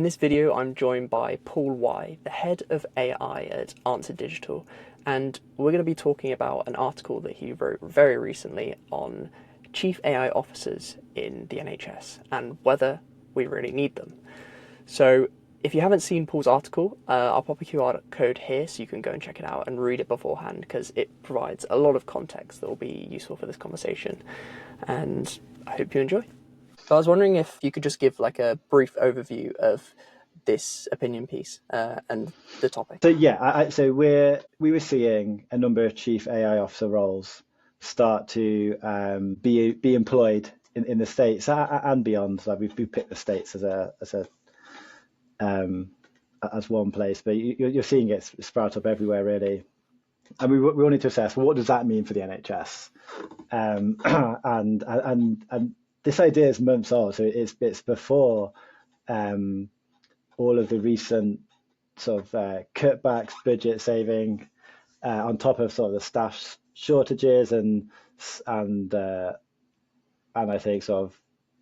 In this video, I'm joined by Paul Y, the head of AI at Answer Digital, and we're going to be talking about an article that he wrote very recently on chief AI officers in the NHS and whether we really need them. So, if you haven't seen Paul's article, I'll pop a QR code here so you can go and check it out and read it beforehand because it provides a lot of context that will be useful for this conversation. And I hope you enjoy. So I was wondering if you could just give like a brief overview of this opinion piece and the topic. So yeah, we were seeing a number of chief AI officer roles start to be employed in the States and beyond. Like we picked the States as one place, but you're seeing it sprout up everywhere really. And we wanted to assess, well, what does that mean for the NHS? And this idea is months old, so it's before all of the recent sort of cutbacks, budget saving, on top of sort of the staff shortages and I think sort of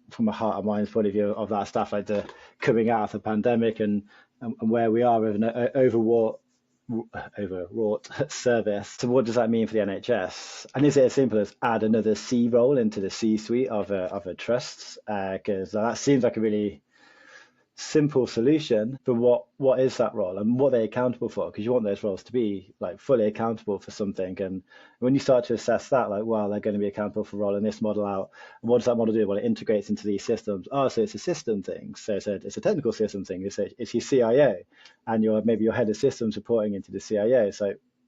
from a heart and minds point of view of that staff, like the coming out of the pandemic and where we are with an overwrought service. So what does that mean for the NHS? And is it as simple as add another C role into the C-suite of a trust? Because that seems like a really simple solution, but what is that role and what are they accountable for? Because you want those roles to be like fully accountable for something. And when you start to assess that, like, well, they're going to be accountable for rolling this model out. And what does that model do? Well, it integrates into these systems. Oh, so it's a system thing. So it's a technical system thing. It's your CIO and maybe your head of systems reporting into the CIO.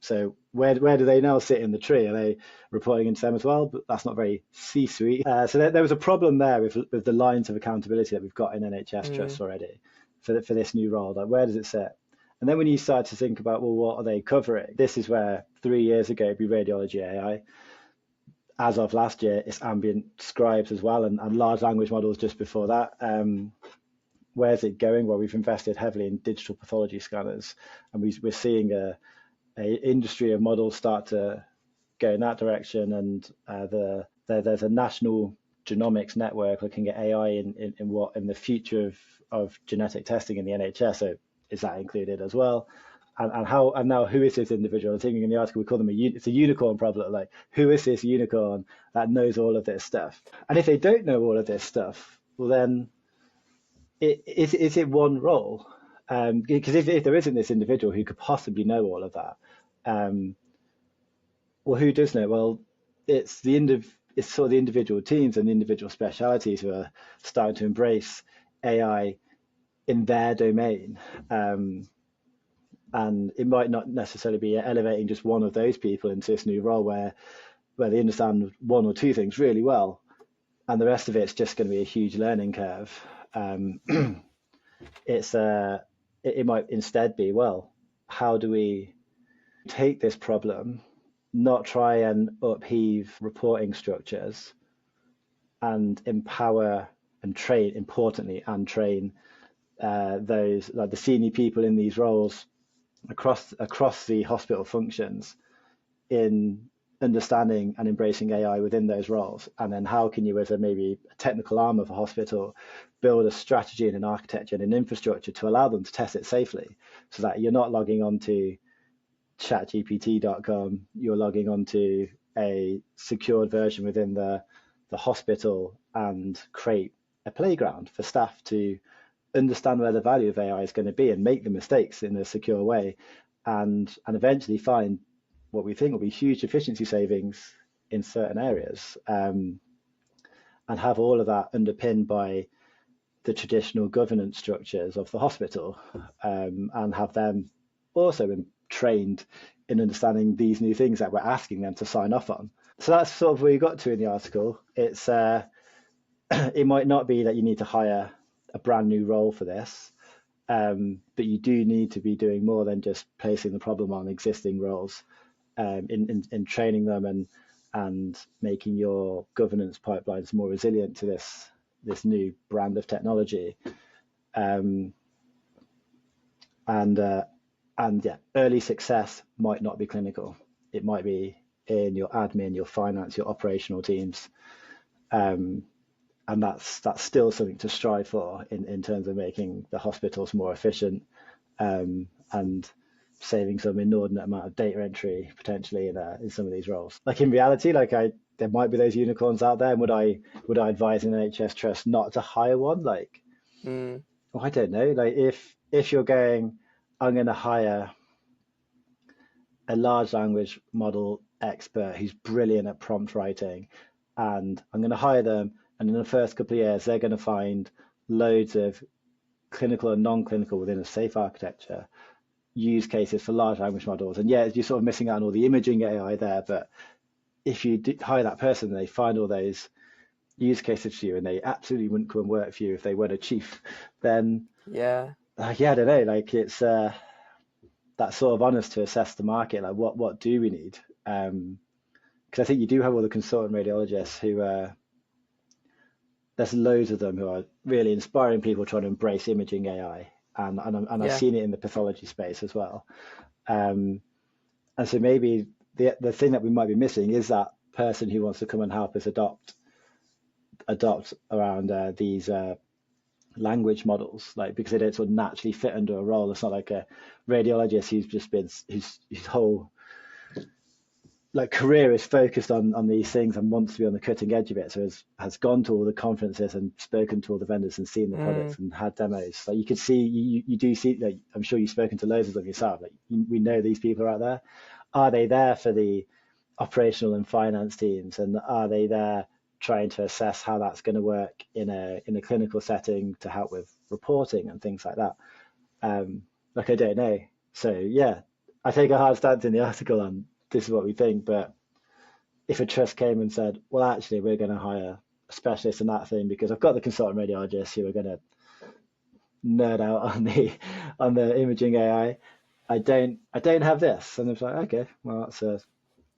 So where do they now sit in the tree? Are they reporting into them as well? But that's not very C-suite. So there was a problem there with the lines of accountability that we've got in NHS trusts already for this new role. Like, where does it sit? And then when you start to think about, well, what are they covering? This is where 3 years ago it'd be radiology AI. As of last year, it's ambient scribes as well, and large language models just before that. Where's it going? Well, we've invested heavily in digital pathology scanners, and we're seeing a industry of models start to go in that direction, and there's a national genomics network looking at AI in the future of genetic testing in the NHS. So is that included as well? And now who is this individual? I'm thinking in the article we call them it's a unicorn problem. Like, who is this unicorn that knows all of this stuff? And if they don't know all of this stuff, well then is it one role? Because if there isn't this individual who could possibly know all of that, well, who does know? Well, it's sort of the individual teams and the individual specialities who are starting to embrace AI in their domain. And it might not necessarily be elevating just one of those people into this new role where they understand one or two things really well, and the rest of it's just going to be a huge learning curve. It might instead be, well, how do we take this problem, not try and upheave reporting structures, and empower and train, importantly, and train those, like the senior people in these roles across the hospital functions in understanding and embracing AI within those roles. And then how can you, as maybe a technical arm of a hospital, build a strategy and an architecture and an infrastructure to allow them to test it safely, so that you're not logging on to chatgpt.com, you're logging onto a secured version within the hospital and create a playground for staff to understand where the value of AI is going to be and make the mistakes in a secure way, and eventually find what we think will be huge efficiency savings in certain areas, and have all of that underpinned by the traditional governance structures of the hospital, and have them also been trained in understanding these new things that we're asking them to sign off on. So that's sort of where you got to in the article. It's it might not be that you need to hire a brand new role for this, but you do need to be doing more than just placing the problem on existing roles, in training them and making your governance pipelines more resilient to this new brand of technology. And yeah, early success might not be clinical. It might be in your admin, your finance, your operational teams. and that's still something to strive for in terms of making the hospitals more efficient, and saving some inordinate amount of data entry potentially in some of these roles. Like in reality, there might be those unicorns out there, and would I advise an NHS trust not to hire one? Like, Mm, I don't know. Like if you're going, I'm going to hire a large language model expert who's brilliant at prompt writing, and I'm going to hire them. And in the first couple of years, they're going to find loads of clinical and non-clinical within a safe architecture use cases for large language models. And yeah, you're sort of missing out on all the imaging AI there. But if you hire that person, and they find all those use cases for you, and they absolutely wouldn't come and work for you if they weren't a chief, then yeah, yeah, I don't know. Like it's that sort of honest to assess the market. Like what do we need? Because I think you do have all the consultant radiologists who there's loads of them who are really inspiring people trying to embrace imaging AI, and I've yeah, seen it in the pathology space as well. Um, and so maybe the thing that we might be missing is that person who wants to come and help us adopt around these language models, like because they don't sort of naturally fit under a role. It's not like a radiologist who's just been his whole like career is focused on these things and wants to be on the cutting edge of it. So has gone to all the conferences and spoken to all the vendors and seen the mm, products and had demos. Like you could see, you do see, like I'm sure you've spoken to loads of them yourself. Like we know these people are out there. Are they there for the operational and finance teams, and are they there trying to assess how that's going to work in a clinical setting to help with reporting and things like that? Like I don't know. So yeah, I take a hard stance in the article on this is what we think. But if a trust came and said, well, actually, we're going to hire a specialist in that thing because I've got the consultant radiologists who are going to nerd out on the imaging AI. I don't have this, and it's like, okay, well, that's a.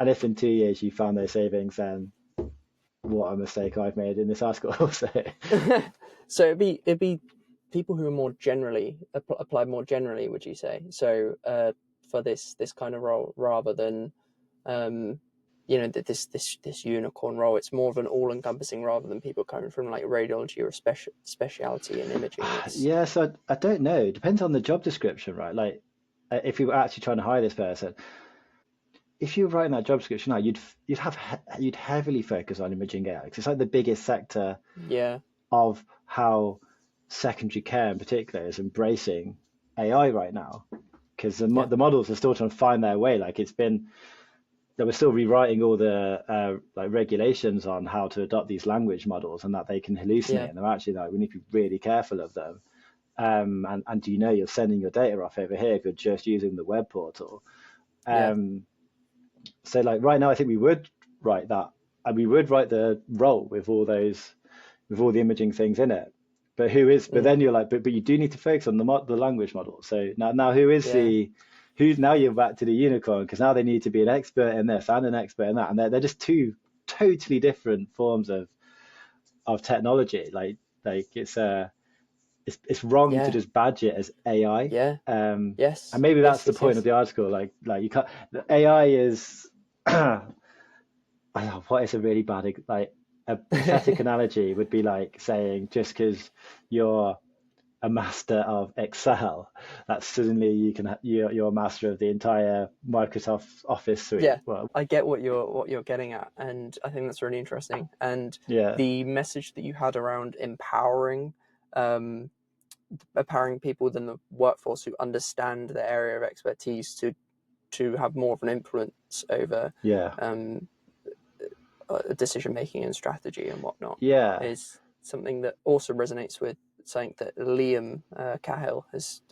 And if in 2 years you found those savings, then what a mistake I've made in this article. So so it'd be people who are more generally apply more generally, would you say? So for this kind of role, rather than um, this unicorn role, it's more of an all encompassing rather than people coming from like radiology or speciality in imaging. It's yeah, so I don't know. It depends on the job description, right? Like if you were actually trying to hire this person, if you were writing that job description now, you'd heavily focus on imaging AI because it's like the biggest sector yeah, of how secondary care in particular is embracing AI right now, because yeah, the models are still trying to find their way. Like they were still rewriting all the like regulations on how to adopt these language models, and that they can hallucinate, yeah, and they're actually like we need to be really careful of them. And do you know you're sending your data off over here if you're just using the web portal? yeah, Um, so like right now, I think we would write that, and we would write the role with all the imaging things in it. But mm, then you're like, but you do need to focus on the language model. So now who is yeah, who's now you're back to the unicorn because now they need to be an expert in this and an expert in that, and they're just two totally different forms of technology. Like it's wrong to yeah, just badge it as AI. yeah, And yes, maybe that's yes, the yes, point of yes, the article. Like you can't. The AI is I know what is a really bad like a pathetic analogy would be like saying just because you're a master of Excel, that suddenly you're a master of the entire Microsoft Office suite. yeah. Well, I get what you're getting at, and I think that's really interesting. And yeah, the message that you had around um, empowering people within the workforce who understand their area of expertise to have more of an influence over yeah, um, decision making and strategy and whatnot yeah, is something that also resonates with something that Liam Cahill has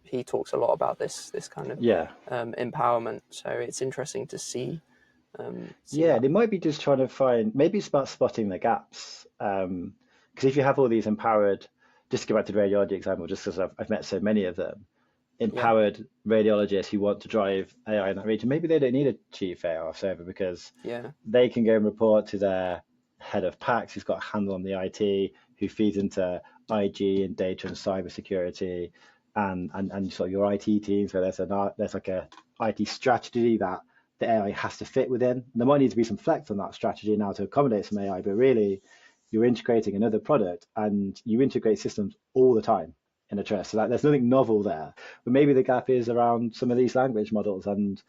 he talks a lot about this kind of yeah, empowerment. So it's interesting to see yeah. that. They might be just trying to find. Maybe it's about spotting the gaps. Because if you have all these empowered, just to go back to the radiology example, just because I've met so many of them, Yeah, empowered radiologists who want to drive AI in that region, maybe they don't need a chief AI officer because yeah, they can go and report to their head of PACS who's got a handle on the IT, who feeds into IG and data and cybersecurity, and sort of your IT teams where there's like a IT strategy that the AI has to fit within. And there might need to be some flex on that strategy now to accommodate some AI, but really you're integrating another product, and you integrate systems all the time in a trust. So that there's nothing novel there. But maybe the gap is around some of these language models and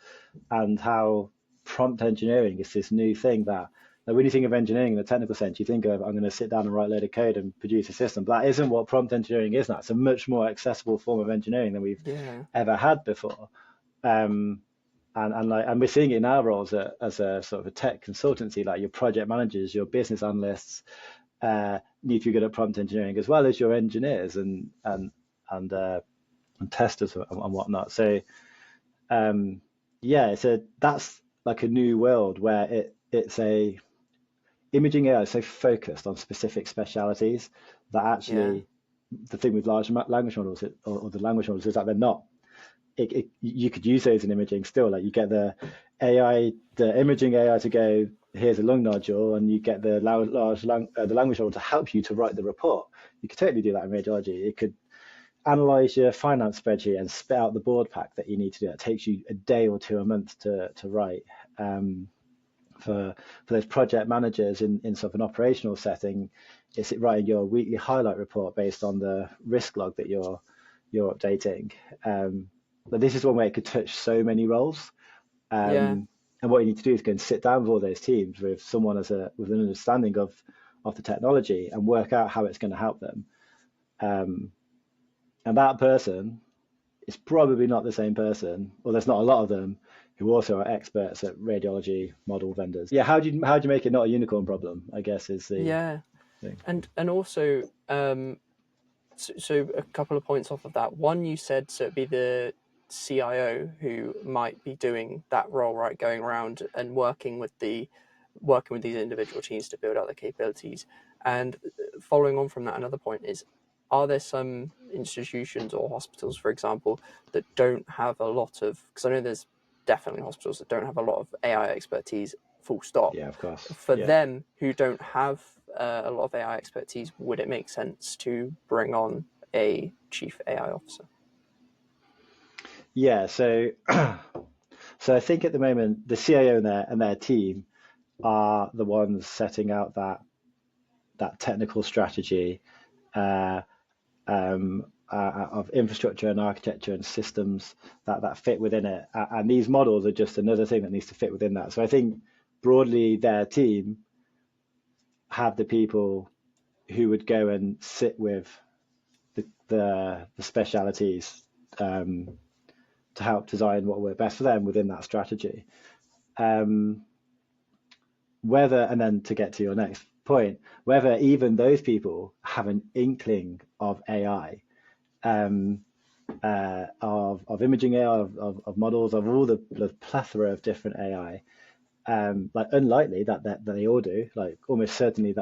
how prompt engineering is this new thing that, like, when you think of engineering in a technical sense, you think of, I'm going to sit down and write a load of code and produce a system. But that isn't what prompt engineering is now. It's a much more accessible form of engineering than we've Yeah. ever had before. Um, and we're seeing it in our roles as a sort of a tech consultancy, like your project managers, your business analysts need to be good at prompt engineering, as well as your engineers and testers and whatnot. So yeah, that's like a new world where it's a imaging AI is so focused on specific specialities that Yeah. actually the thing with large language models or the language models is that they're not. You could use those in imaging still. Like, you get the imaging AI to go, here's a lung nodule, and you get the the language model to help you to write the report. You could totally do that in radiology. It could analyze your finance spreadsheet and spit out the board pack that you need to do. It takes you a day or two a month to write. For those project managers in sort of an operational setting, it's writing your weekly highlight report based on the risk log that you're updating. But this is one way it could touch so many roles. Yeah. And what you need to do is go and sit down with all those teams with someone with an understanding of the technology and work out how it's going to help them. And that person is probably not the same person, or there's not a lot of them who also are experts at radiology model vendors. Yeah, how do you make it not a unicorn problem, I guess, is the Yeah. thing. And also, so a couple of points off of that. One, you said, so it'd be the CIO who might be doing that role, right? Going around and working with these individual teams to build out the capabilities. And following on from that, another point is, are there some institutions or hospitals, for example, that don't have a lot of, because I know there's definitely hospitals that don't have a lot of AI expertise, full stop. Yeah, of course. For Yeah. them who don't have a lot of AI expertise, would it make sense to bring on a chief AI officer? Yeah, so I think at the moment the CIO and their team are the ones setting out that technical strategy uh, of infrastructure and architecture and systems that fit within it. And these models are just another thing that needs to fit within that. So I think broadly their team have the people who would go and sit with the specialities to help design what work best for them within that strategy. Um, and then to get to your next point, whether even those people have an inkling of AI, of imaging AI, of models, of all the plethora of different AI, like unlikely that they all do. Like almost certainly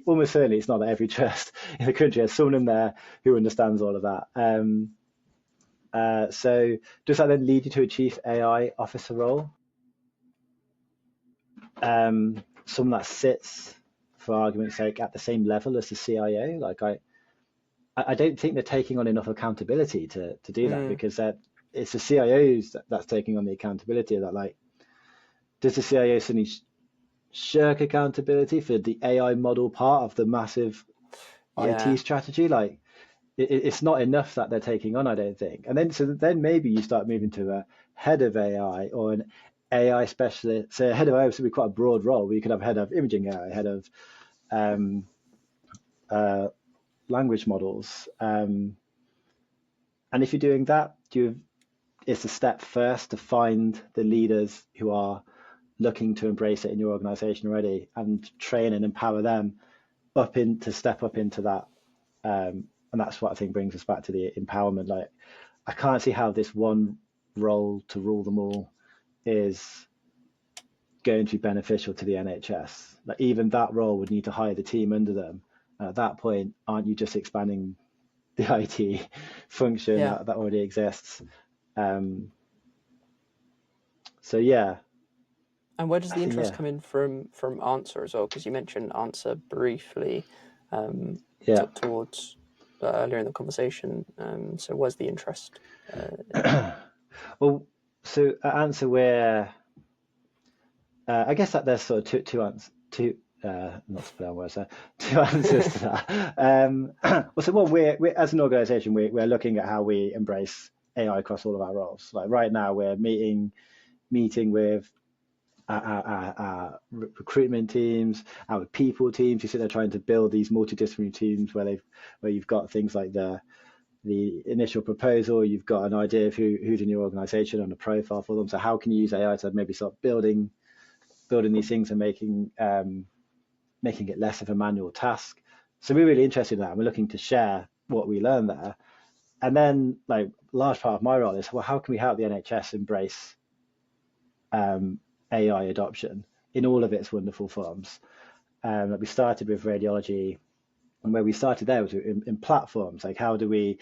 almost certainly it's not that every trust in the country has someone in there who understands all of that. So does that then lead you to a chief AI officer role? Someone that sits, for argument's sake, at the same level as the CIO? Like I don't think they're taking on enough accountability to do that, Mm, because it's the CIOs that's taking on the accountability of that. Like, does the CIO suddenly shirk accountability for the AI model part of the massive yeah, IT strategy? Like, it's not enough that they're taking on, I don't think. And then maybe you start moving to a head of AI or an AI specialist. So a head of AI would be quite a broad role. Where you could have head of imaging AI, head of um, uh, language models. And if you're doing that, it's a step first to find the leaders who are looking to embrace it in your organization already, and train and empower them to step up into that. And that's what I think brings us back to the empowerment. Like, I can't see how this one role to rule them all is going to be beneficial to the NHS. Like, even that role would need to hire the team under them. And at that point, aren't you just expanding the IT function yeah. that already exists? Um, so yeah, And where does I the think interest yeah, come in from Answer as well? Because you mentioned Answer briefly um, yeah. towards earlier in the conversation. So where's the interest in that? Well, so answer where I guess that there's sort of two not to put on words there, two answers to that. Well, we're as an organisation, we're looking at how we embrace AI across all of our roles. Like right now, we're meeting with our recruitment teams, our people teams. You sit there trying to build these multidisciplinary teams where you've got things like the initial proposal, you've got an idea of who's in your organisation and a profile for them. So how can you use AI to maybe start building these things and making it less of a manual task? So we're really interested in that. We're looking to share what we learn there. And then, like, large part of my role is, well, how can we help the NHS embrace AI adoption in all of its wonderful forms? We started with radiology, and where we started there was in platforms. Like, how do we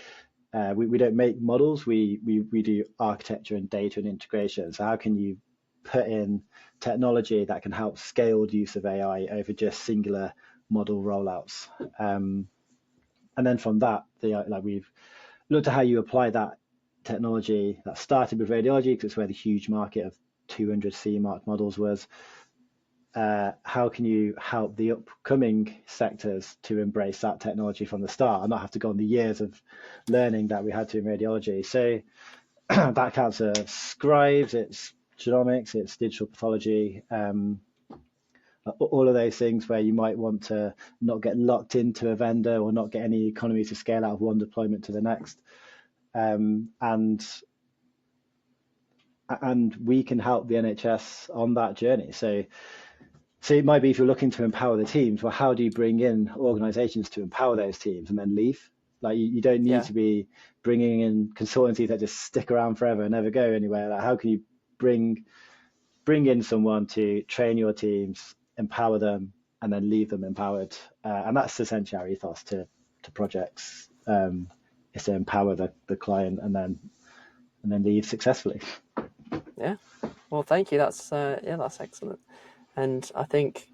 don't make models, we do architecture and data and integration. So how can you put in technology that can help scaled use of AI over just singular model rollouts? And then from that, we've looked at how you apply that technology that started with radiology, because it's where the huge market of 200 CE marked models was. How can you help the upcoming sectors to embrace that technology from the start and not have to go on the years of learning that we had to in radiology? So that counts as scribes, it's genomics, it's digital pathology, all of those things where you might want to not get locked into a vendor or not get any economies of scale out of one deployment to the next. And we can help the NHS on that journey. So it might be, if you're looking to empower the teams, well, how do you bring in organizations to empower those teams and then leave? Like, you don't need to be bringing in consultancies that just stick around forever and never go anywhere. Like, how can you bring in someone to train your teams, empower them, and then leave them empowered? And that's essentially our ethos to projects, is to empower the client and then leave successfully. Yeah. Well, thank you. That's excellent. And I think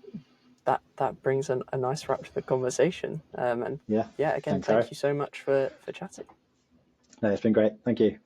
that brings a nice wrap to the conversation. And again, Thanks, thank Harry. you so much for chatting. No, it's been great. Thank you.